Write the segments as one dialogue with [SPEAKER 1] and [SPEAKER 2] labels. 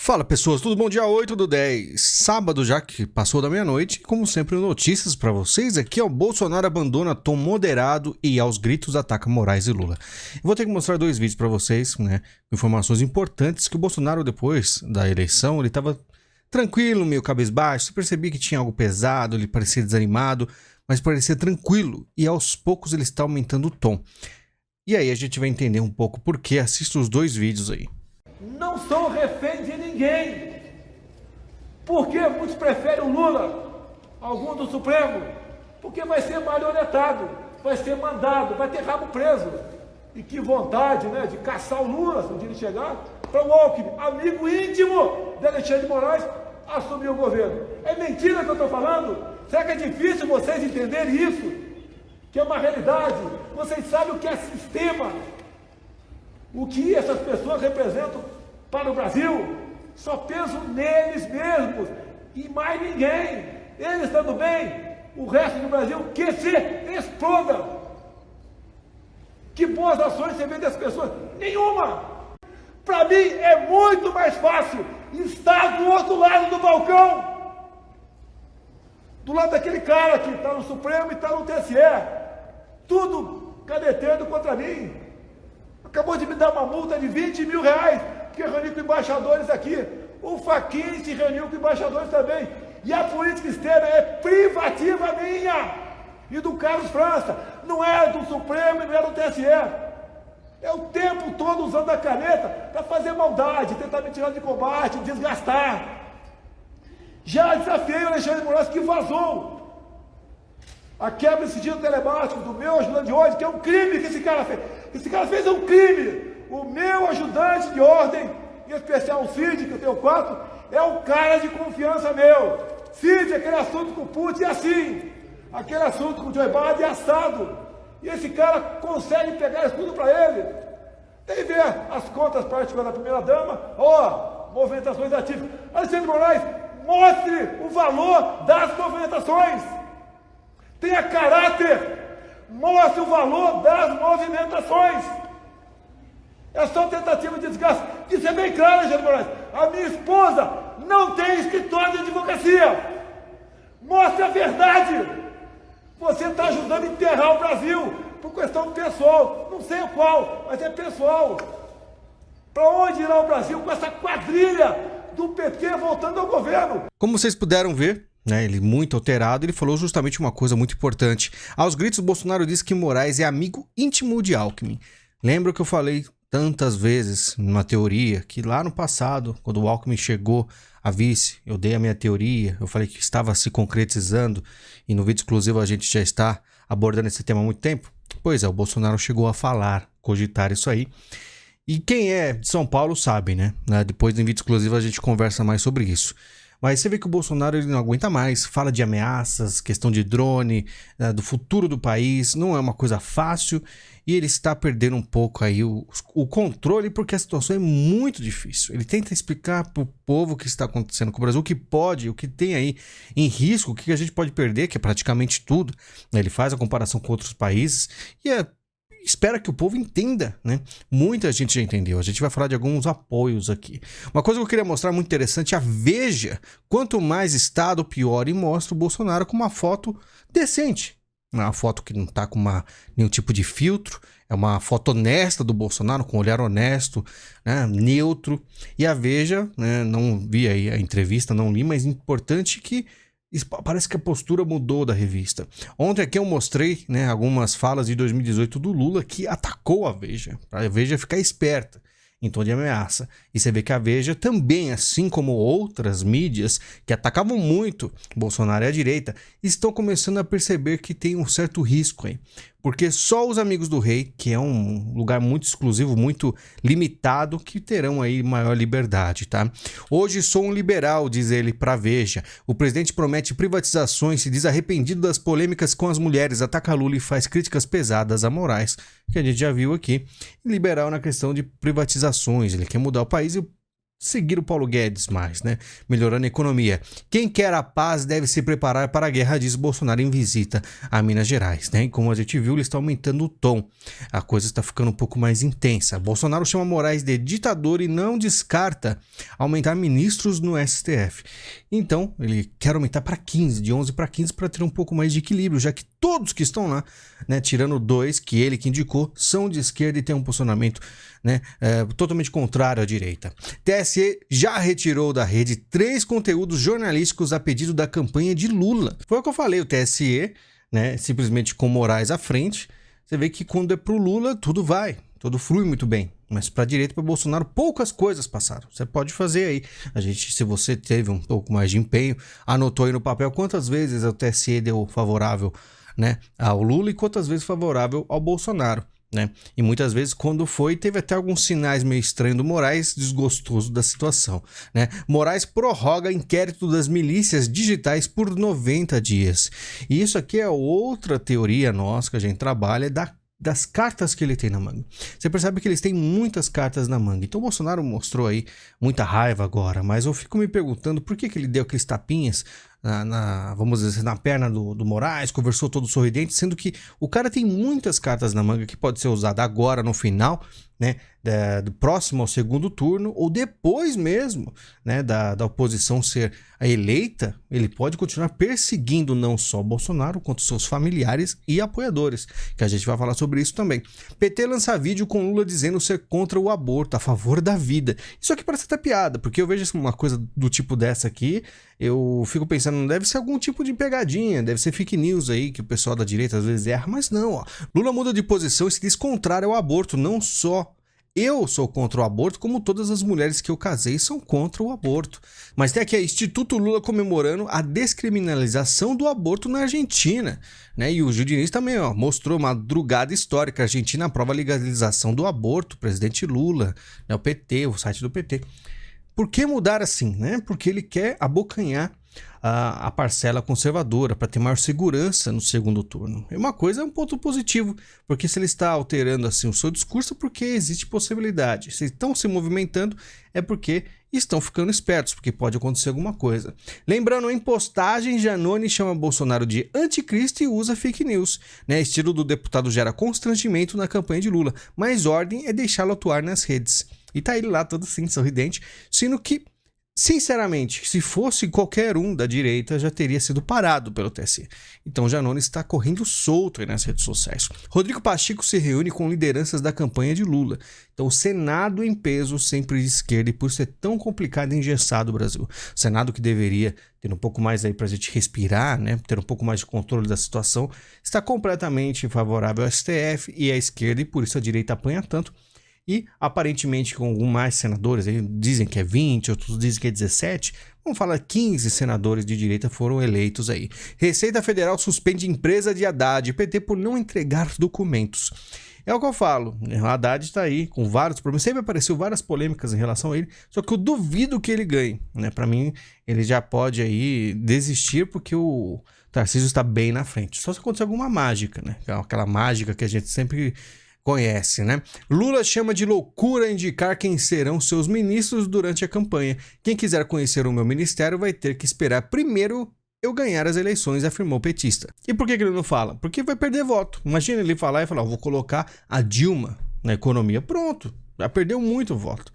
[SPEAKER 1] Fala pessoas, tudo bom? Dia 8/10, sábado já que passou da meia-noite, como sempre notícias pra vocês, aqui é o Bolsonaro abandona tom moderado e aos gritos ataca Moraes e Lula. Eu vou ter que mostrar dois vídeos pra vocês, informações importantes que o Bolsonaro depois da eleição, ele tava tranquilo, meio cabisbaixo, eu percebi que tinha algo pesado, ele parecia desanimado, mas parecia tranquilo e aos poucos ele está aumentando o tom. E aí a gente vai entender um pouco por que, assista os dois vídeos aí.
[SPEAKER 2] Não sou refém de ninguém. Por que muitos preferem o Lula, algum do Supremo? Porque vai ser marionetado, vai ser mandado, vai ter rabo preso. E que vontade, de caçar o Lula, se ele chegar, para o Alckmin, amigo íntimo de Alexandre de Moraes, assumir o governo. É mentira que eu estou falando? Será que é difícil vocês entenderem isso? Que é uma realidade. Vocês sabem o que é sistema. O que essas pessoas representam para o Brasil? Só penso neles mesmos e mais ninguém. Eles estando bem, o resto do Brasil que se exploda. Que boas ações você vê das pessoas? Nenhuma! Para mim é muito mais fácil estar do outro lado do balcão, do lado daquele cara que está no Supremo e está no TSE, tudo canetando contra mim. Acabou de me dar uma multa de 20 mil reais, porque reuni com embaixadores aqui. O Fachin se reuniu com embaixadores também. E a política externa é privativa minha e do Carlos França. Não é do Supremo e não é do TSE. É o tempo todo usando a caneta para fazer maldade, tentar me tirar de combate, desgastar. Já desafiei o Alexandre de Moraes que vazou. A quebra desse sigilo telemático do meu ajudante de ordem, que é um crime que esse cara fez. Esse cara fez um crime. O meu ajudante de ordem, em especial o Cid, que eu tenho 4, é um cara de confiança meu. Cid, aquele assunto com o Putin é assim. Aquele assunto com o Joe Biden é assado. E esse cara consegue pegar isso tudo para ele. Tem que ver as contas particulares da primeira-dama. Movimentações ativas. Alexandre de Moraes, mostre o valor das movimentações. Tenha caráter, mostre o valor das movimentações. É só tentativa de desgaste. Isso é bem claro, Alexandre de Moraes. A minha esposa não tem escritório de advocacia. Mostre a verdade. Você está ajudando a enterrar o Brasil por questão pessoal. Não sei o qual, mas é pessoal. Para onde irá o Brasil com essa quadrilha do PT voltando ao governo?
[SPEAKER 1] Como vocês puderam ver, ele muito alterado, ele falou justamente uma coisa muito importante. Aos gritos, o Bolsonaro disse que Moraes é amigo íntimo de Alckmin. Lembra que eu falei tantas vezes numa teoria que lá no passado, quando o Alckmin chegou a vice, eu dei a minha teoria, eu falei que estava se concretizando e no vídeo exclusivo a gente já está abordando esse tema há muito tempo? Pois é, o Bolsonaro chegou a falar, cogitar isso aí. E quem é de São Paulo sabe, Depois do vídeo exclusivo a gente conversa mais sobre isso. Mas você vê que o Bolsonaro ele não aguenta mais, fala de ameaças, questão de drone, do futuro do país, não é uma coisa fácil e ele está perdendo um pouco aí o controle porque a situação é muito difícil. Ele tenta explicar para o povo o que está acontecendo com o Brasil, o que pode, o que tem aí em risco, o que a gente pode perder, que é praticamente tudo. Ele faz a comparação com outros países e espera que o povo entenda, Muita gente já entendeu. A gente vai falar de alguns apoios aqui. Uma coisa que eu queria mostrar muito interessante, a Veja, quanto mais Estado, pior, e mostra o Bolsonaro com uma foto decente. Uma foto que não tá com nenhum tipo de filtro, é uma foto honesta do Bolsonaro, com um olhar honesto, neutro. E a Veja, não vi aí a entrevista, não li, mas importante que parece que a postura mudou da revista. Ontem aqui eu mostrei algumas falas de 2018 do Lula que atacou a Veja, para a Veja ficar esperta em tom de ameaça. E você vê que a Veja também, assim como outras mídias que atacavam muito Bolsonaro e a direita, estão começando a perceber que tem um certo risco aí. Porque só os amigos do rei, que é um lugar muito exclusivo, muito limitado, que terão aí maior liberdade, tá? Hoje sou um liberal, diz ele pra Veja. O presidente promete privatizações, se diz arrependido das polêmicas com as mulheres, ataca Lula e faz críticas pesadas a Moraes, que a gente já viu aqui. Liberal na questão de privatizações, ele quer mudar o país e seguir o Paulo Guedes mais, né? Melhorando a economia. Quem quer a paz deve se preparar para a guerra, diz Bolsonaro em visita a Minas Gerais, né? E como a gente viu, ele está aumentando o tom. A coisa está ficando um pouco mais intensa. Bolsonaro chama Moraes de ditador e não descarta aumentar ministros no STF. Então, ele quer aumentar para 15, de 11 para 15, para ter um pouco mais de equilíbrio, já que todos que estão lá, né, tirando 2 que ele que indicou, são de esquerda e têm um posicionamento, né, totalmente contrário à direita. TSE já retirou da rede 3 conteúdos jornalísticos a pedido da campanha de Lula. Foi o que eu falei, o TSE, né, simplesmente com Moraes à frente, você vê que quando é pro Lula, tudo vai, tudo flui muito bem. Mas para a direita e para Bolsonaro, poucas coisas passaram. Você pode fazer aí. Se você teve um pouco mais de empenho, anotou aí no papel quantas vezes o TSE deu favorável, né, ao Lula e quantas vezes favorável ao Bolsonaro, né? E muitas vezes, quando foi, teve até alguns sinais meio estranhos do Moraes, desgostoso da situação, né? Moraes prorroga inquérito das milícias digitais por 90 dias. E isso aqui é outra teoria nossa que a gente trabalha, das cartas que ele tem na manga. Você percebe que eles têm muitas cartas na manga. Então o Bolsonaro mostrou aí muita raiva agora, mas eu fico me perguntando por que ele deu aqueles tapinhas vamos dizer, na perna do Moraes, conversou todo sorridente, sendo que o cara tem muitas cartas na manga que pode ser usada agora no final, né, do próximo ao segundo turno, ou depois mesmo, né, da oposição ser eleita, ele pode continuar perseguindo não só o Bolsonaro, quanto seus familiares e apoiadores, que a gente vai falar sobre isso também. PT lança vídeo com Lula dizendo ser contra o aborto, a favor da vida. Isso aqui parece até piada, porque eu vejo uma coisa do tipo dessa aqui, eu fico pensando, não deve ser algum tipo de pegadinha, deve ser fake news aí, que o pessoal da direita às vezes erra, mas não, ó. Lula muda de posição e se diz contrário ao aborto, não só eu sou contra o aborto, como todas as mulheres que eu casei são contra o aborto. Mas tem aqui a Instituto Lula comemorando a descriminalização do aborto na Argentina, né? E o Gil Diniz também, ó, mostrou uma madrugada histórica. A Argentina aprova a legalização do aborto, o presidente Lula, né? O PT, o site do PT. Por que mudar assim, né? Porque ele quer abocanhar a parcela conservadora para ter maior segurança no segundo turno. E uma coisa é um ponto positivo, porque se ele está alterando assim o seu discurso, é porque existe possibilidade. Se estão se movimentando, é porque estão ficando espertos, porque pode acontecer alguma coisa. Lembrando, em postagem, Janone chama Bolsonaro de anticristo e usa fake news, né? Estilo do deputado gera constrangimento na campanha de Lula, mas ordem é deixá-lo atuar nas redes. E tá ele lá todo assim, sorridente, sendo que, sinceramente, se fosse qualquer um da direita, já teria sido parado pelo TSE. Então Janone está correndo solto aí nas redes sociais. Rodrigo Pacheco se reúne com lideranças da campanha de Lula. Então o Senado em peso, sempre de esquerda, e por ser tão complicado e engessado o Brasil. O Senado que deveria ter um pouco mais aí pra gente respirar, né, ter um pouco mais de controle da situação, está completamente favorável ao STF e à esquerda, e por isso a direita apanha tanto. E, aparentemente, com alguns mais senadores, dizem que é 20, outros dizem que é 17, vamos falar 15 senadores de direita foram eleitos aí. Receita Federal suspende empresa de Haddad e PT por não entregar documentos. É o que eu falo, o Haddad está aí com vários problemas, sempre apareceu várias polêmicas em relação a ele, só que eu duvido que ele ganhe, né? Para mim, ele já pode aí desistir porque o Tarcísio está bem na frente. Só se acontecer alguma mágica, né? Aquela mágica que a gente sempre conhece, né? Lula chama de loucura indicar quem serão seus ministros durante a campanha. Quem quiser conhecer o meu ministério vai ter que esperar primeiro eu ganhar as eleições, afirmou o petista. E por que ele não fala? Porque vai perder voto. Imagina ele falar e falar, vou colocar a Dilma na economia. Pronto, já perdeu muito voto.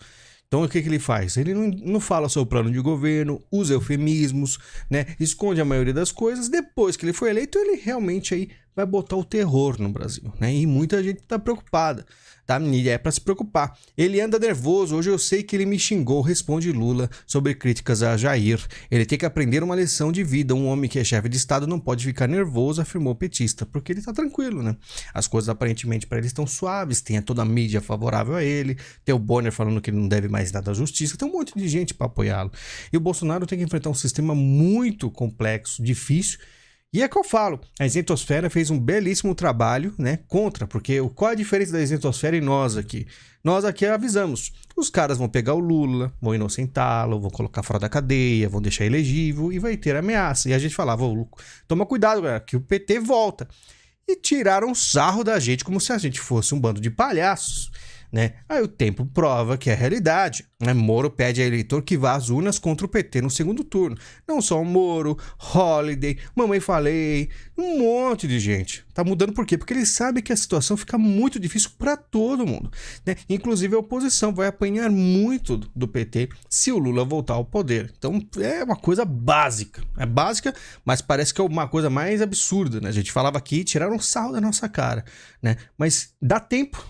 [SPEAKER 1] Então o que ele faz? Ele não fala sobre o plano de governo, usa eufemismos, né? Esconde a maioria das coisas. Depois que ele foi eleito, ele realmente aí vai botar o terror no Brasil, né? E muita gente tá preocupada, tá? E é para se preocupar. Ele anda nervoso, hoje eu sei que ele me xingou, responde Lula sobre críticas a Jair. Ele tem que aprender uma lição de vida. Um homem que é chefe de Estado não pode ficar nervoso, afirmou o petista, porque ele tá tranquilo, né? As coisas aparentemente para ele estão suaves, tem toda a mídia favorável a ele, tem o Bonner falando que ele não deve mais nada à justiça, tem um monte de gente para apoiá-lo. E o Bolsonaro tem que enfrentar um sistema muito complexo, difícil. E é que eu falo, a isentosfera fez um belíssimo trabalho, né, contra, porque qual a diferença da isentosfera e nós aqui? Nós aqui avisamos, os caras vão pegar o Lula, vão inocentá-lo, vão colocar fora da cadeia, vão deixar elegível e vai ter ameaça. E a gente falava, toma cuidado, galera, que o PT volta. E tiraram sarro da gente como se a gente fosse um bando de palhaços, né? Aí o tempo prova que é realidade, né? Moro pede a eleitor que vá às urnas contra o PT no segundo turno. Não só o Moro, Holiday, Mamãe Falei, um monte de gente. Tá mudando por quê? Porque eles sabem que a situação fica muito difícil para todo mundo, né? Inclusive a oposição vai apanhar muito do PT se o Lula voltar ao poder. Então é uma coisa básica. É básica, mas parece que é uma coisa mais absurda, né? A gente falava aqui, tiraram um sarro da nossa cara, né? Mas dá tempo,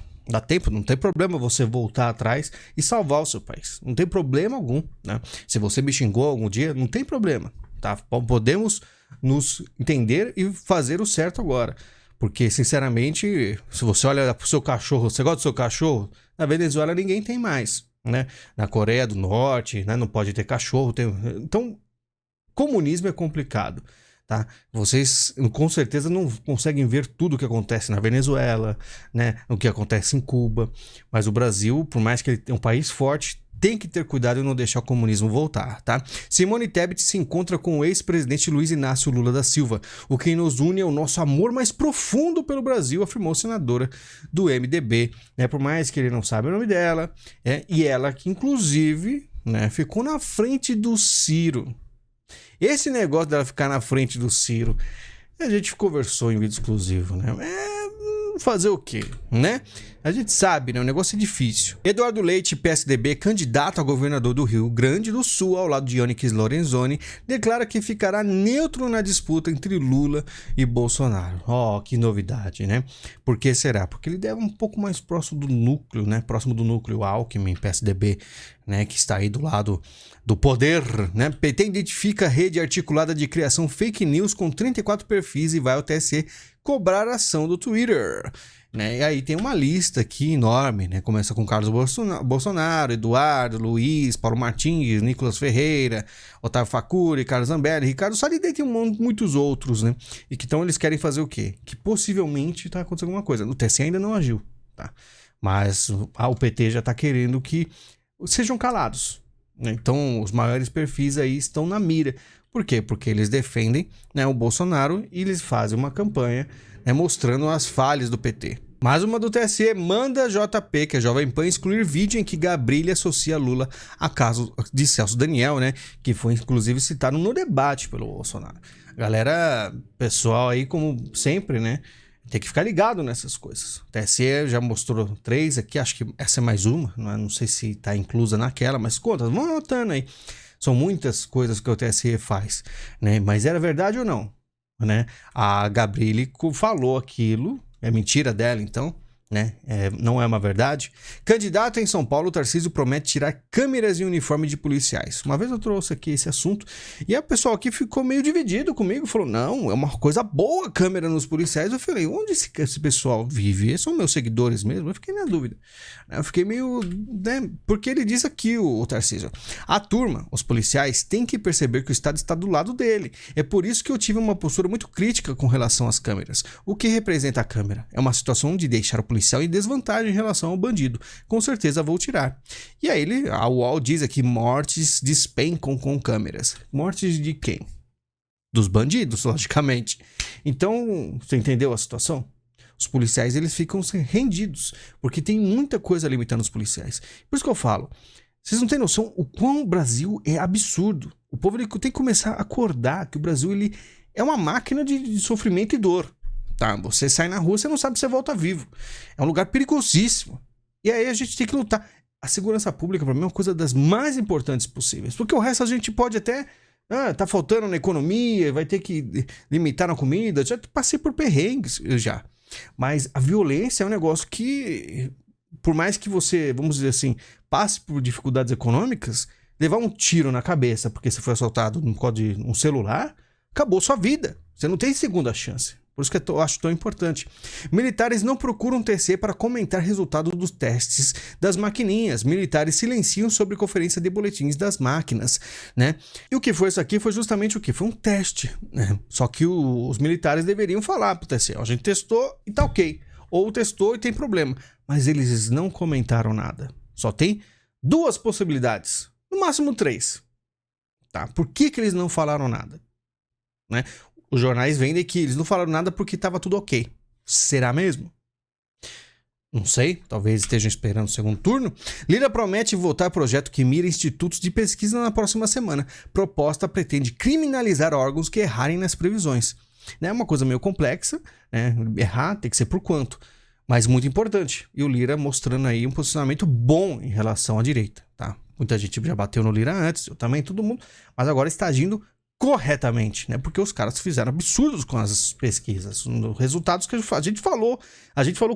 [SPEAKER 1] não tem problema você voltar atrás e salvar o seu país. Não tem problema algum, né? Se você me xingou algum dia, não tem problema, tá? Podemos nos entender e fazer o certo agora. Porque, sinceramente, se você olha pro seu cachorro, você gosta do seu cachorro? Na Venezuela ninguém tem mais, né? Na Coreia do Norte, né? Não pode ter cachorro. Então, comunismo é complicado, tá? Vocês, com certeza, não conseguem ver tudo o que acontece na Venezuela, né? O que acontece em Cuba. Mas o Brasil, por mais que ele tenha um país forte, tem que ter cuidado e não deixar o comunismo voltar, tá? Simone Tebet se encontra com o ex-presidente Luiz Inácio Lula da Silva. O que nos une é o nosso amor mais profundo pelo Brasil, afirmou a senadora do MDB, né? Por mais que ele não sabe o nome dela, e ela que, inclusive, né, ficou na frente do Ciro. Esse negócio dela ficar na frente do Ciro, a gente conversou em vídeo exclusivo, né? Fazer o quê, né? A gente sabe, né? O negócio é difícil. Eduardo Leite, PSDB, candidato a governador do Rio Grande do Sul, ao lado de Onyx Lorenzoni, declara que ficará neutro na disputa entre Lula e Bolsonaro. Ó, que novidade, né? Por que será? Porque ele deve um pouco mais próximo do núcleo, né? Próximo do núcleo Alckmin, PSDB, né? Que está aí do lado do poder, né? PT identifica a rede articulada de criação fake news com 34 perfis e vai ao TSE cobrar ação do Twitter, né? E aí tem uma lista aqui enorme, né? Começa com Carlos Bolsonaro, Eduardo, Luiz, Paulo Martins, Nicolas Ferreira, Otávio Facuri, Carlos Zambelli, Ricardo Salles, e tem muitos outros, né? E que então eles querem fazer o quê? Que possivelmente tá acontecendo alguma coisa. O TSE ainda não agiu, tá? Mas o PT já tá querendo que sejam calados, né? Então os maiores perfis aí estão na mira. Por quê? Porque eles defendem, né, o Bolsonaro e eles fazem uma campanha, né, mostrando as falhas do PT. Mais uma do TSE manda a JP, que é Jovem Pan, excluir vídeo em que Gabrilli associa Lula a caso de Celso Daniel, né, que foi inclusive citado no debate pelo Bolsonaro. Galera, pessoal aí, como sempre, né, tem que ficar ligado nessas coisas. O TSE já mostrou 3 aqui, acho que essa é mais uma, não sei se tá inclusa naquela, mas conta, vamos anotando aí. São muitas coisas que o TSE faz, né? Mas era verdade ou não, né? A Gabrilli falou aquilo, é mentira dela então, né? Não é uma verdade. Candidato em São Paulo, Tarcísio promete tirar câmeras e uniforme de policiais. Uma vez eu trouxe aqui esse assunto e o pessoal aqui ficou meio dividido comigo, falou, não, é uma coisa boa a câmera nos policiais. Eu falei, onde esse pessoal vive? Esses são meus seguidores mesmo? Eu fiquei na dúvida. Eu fiquei meio, né? Porque ele diz aqui, o Tarcísio, a turma, os policiais, têm que perceber que o Estado está do lado dele. É por isso que eu tive uma postura muito crítica com relação às câmeras. O que representa a câmera? É uma situação de deixar o policial em desvantagem em relação ao bandido. Com certeza vou tirar. E aí a UOL diz aqui, mortes despencam com câmeras. Mortes de quem? Dos bandidos, logicamente. Então, você entendeu a situação? Os policiais, eles ficam rendidos, porque tem muita coisa limitando os policiais. Por isso que eu falo, vocês não têm noção o quão o Brasil é absurdo. O povo ele tem que começar a acordar que o Brasil ele é uma máquina de sofrimento e dor. Tá? Você sai na rua, você não sabe se você volta vivo. É um lugar perigosíssimo. E aí a gente tem que lutar. A segurança pública, para mim, é uma coisa das mais importantes possíveis. Porque o resto a gente pode até... tá faltando na economia, vai ter que limitar na comida. Já passei por perrengues já. Mas a violência é um negócio que, por mais que você, vamos dizer assim, passe por dificuldades econômicas, levar um tiro na cabeça porque você foi assaltado no código de um celular, acabou sua vida. Você não tem segunda chance. Por isso que eu acho tão importante. Militares não procuram TSE para comentar resultado dos testes das maquininhas. Militares silenciam sobre conferência de boletins das máquinas, né? E o que foi isso aqui foi justamente o que? Foi um teste, né? Só que os militares deveriam falar pro TSE, a gente testou e tá ok. Ou testou e tem problema. Mas eles não comentaram nada. Só tem 2 possibilidades. No máximo 3. Tá? Por que eles não falaram nada? Né? Os jornais vendem que eles não falaram nada porque estava tudo ok. Será mesmo? Não sei, talvez estejam esperando o segundo turno. Lira promete votar projeto que mira institutos de pesquisa na próxima semana. Proposta pretende criminalizar órgãos que errarem nas previsões. É uma coisa meio complexa, né? Errar tem que ser por quanto, mas muito importante. E o Lira mostrando aí um posicionamento bom em relação à direita, tá? Muita gente já bateu no Lira antes, eu também, todo mundo, mas agora está agindo corretamente, né? Porque os caras fizeram absurdos com as pesquisas, resultados que a gente falou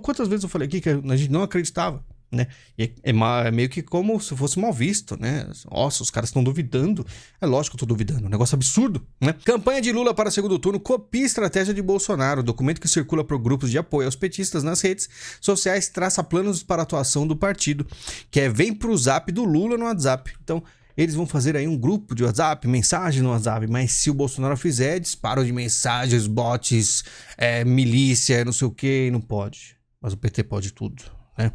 [SPEAKER 1] quantas vezes eu falei aqui que a gente não acreditava, né? E é meio que como se fosse mal visto, né? Nossa, os caras estão duvidando. É lógico que eu tô duvidando, um negócio absurdo, né? Campanha de Lula para segundo turno copia estratégia de Bolsonaro. O documento que circula por grupos de apoio aos petistas nas redes sociais traça planos para a atuação do partido, que vem pro zap do Lula no WhatsApp. Então, eles vão fazer aí um grupo de WhatsApp, mensagem no WhatsApp, mas se o Bolsonaro fizer, disparam de mensagens, bots, milícia, não sei o que, não pode. Mas o PT pode tudo, né?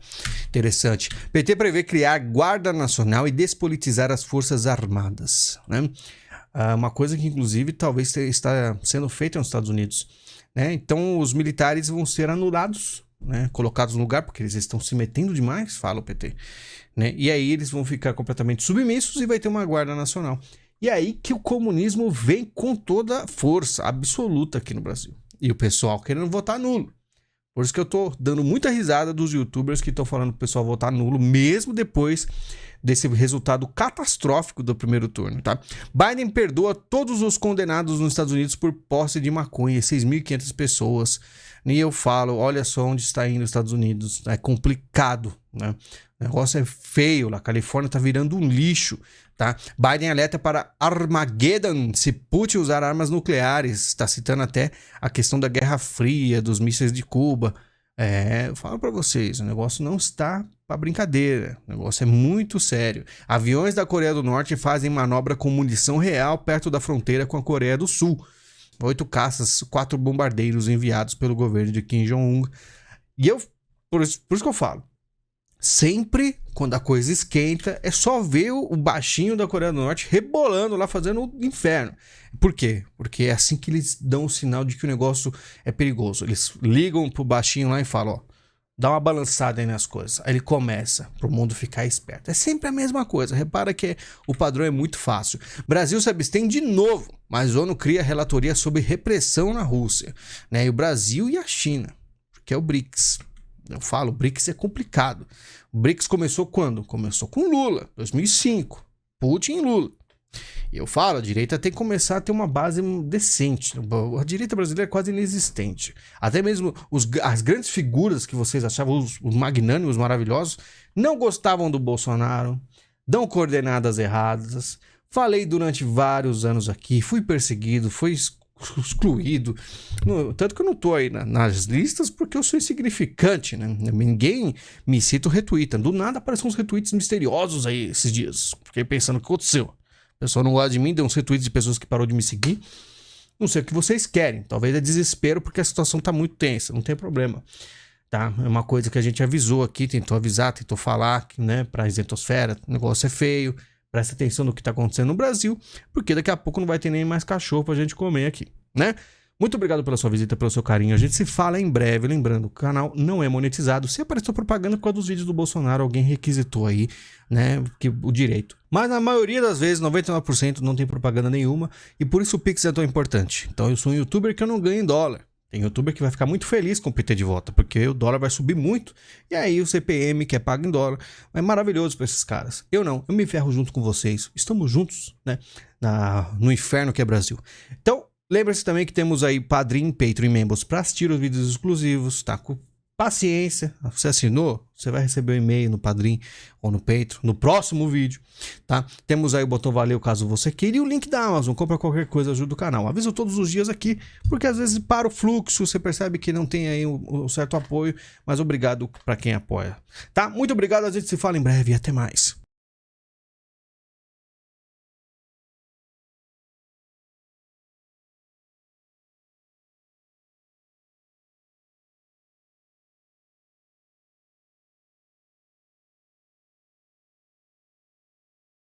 [SPEAKER 1] Interessante. PT prevê criar Guarda Nacional e despolitizar as Forças Armadas, né? Uma coisa que, inclusive, talvez está sendo feita nos Estados Unidos, né? Então, os militares vão ser anulados, né? Colocados no lugar, porque eles estão se metendo demais, fala o PT. Né? E aí eles vão ficar completamente submissos e vai ter uma guarda nacional. E aí que o comunismo vem com toda força absoluta aqui no Brasil. E o pessoal querendo votar nulo. Por isso que eu tô dando muita risada dos youtubers que estão falando pro pessoal votar nulo, mesmo depois desse resultado catastrófico do primeiro turno, tá? Biden perdoa todos os condenados nos Estados Unidos por posse de maconha, 6.500 pessoas. E eu falo, olha só onde está indo os Estados Unidos. É complicado, né? O negócio é feio, a Califórnia tá virando um lixo, tá? Biden alerta para Armageddon se Putin usar armas nucleares. Está citando até a questão da Guerra Fria, dos mísseis de Cuba. Eu falo para vocês, o negócio não está para brincadeira. O negócio é muito sério. Aviões da Coreia do Norte fazem manobra com munição real perto da fronteira com a Coreia do Sul. 8 caças, 4 bombardeiros enviados pelo governo de Kim Jong-un. E por isso que eu falo, sempre quando a coisa esquenta, é só ver o baixinho da Coreia do Norte rebolando lá, fazendo o inferno. Por quê? Porque é assim que eles dão o sinal de que o negócio é perigoso. Eles ligam pro baixinho lá e falam, ó, dá uma balançada aí nas coisas. Aí ele começa pro mundo ficar esperto. É sempre a mesma coisa. Repara que o padrão é muito fácil. Brasil se abstém de novo, mas ONU cria relatoria sobre repressão na Rússia, né? E o Brasil e a China, que é o BRICS. Eu falo, o BRICS é complicado. O BRICS começou quando? Começou com Lula, 2005. Putin e Lula. E eu falo, a direita tem que começar a ter uma base decente. A direita brasileira é quase inexistente. Até mesmo as grandes figuras que vocês achavam, os magnânios maravilhosos, não gostavam do Bolsonaro, dão coordenadas erradas. Falei durante vários anos aqui, fui perseguido, fui excluído. Tanto que eu não tô aí nas listas porque eu sou insignificante, né? Ninguém me cita ou retweeta. Do nada aparecem uns retweets misteriosos aí esses dias. Fiquei pensando o que aconteceu. O pessoal não gosta de mim, deu uns retweets de pessoas que parou de me seguir. Não sei o que vocês querem. Talvez é desespero porque a situação tá muito tensa. Não tem problema. Tá? É uma coisa que a gente avisou aqui, tentou avisar, tentou falar, né? Pra isentosfera, o negócio é feio. Presta atenção no que tá acontecendo no Brasil, porque daqui a pouco não vai ter nem mais cachorro pra gente comer aqui, né? Muito obrigado pela sua visita, pelo seu carinho. A gente se fala em breve. Lembrando, o canal não é monetizado. Se apareceu propaganda por causa dos vídeos do Bolsonaro, alguém requisitou aí, né, o direito. Mas na maioria das vezes, 99%, não tem propaganda nenhuma. E por isso o Pix é tão importante. Então eu sou um youtuber que eu não ganho em dólar. Tem youtuber que vai ficar muito feliz com o PT de volta, porque o dólar vai subir muito. E aí o CPM, que é pago em dólar, é maravilhoso para esses caras. Eu não, eu me ferro junto com vocês. Estamos juntos, né, no inferno que é Brasil. Então, lembre-se também que temos aí Padrim, Patreon e Membros para assistir os vídeos exclusivos, tá? Com paciência. Você assinou? Você vai receber o e-mail no Padrim ou no Patreon no próximo vídeo, tá? Temos aí o botão valeu caso você queira e o link da Amazon. Compra qualquer coisa, ajuda o canal. Aviso todos os dias aqui, porque às vezes para o fluxo, você percebe que não tem aí um certo apoio, mas obrigado para quem apoia, tá? Muito obrigado, a gente se fala em breve e até mais.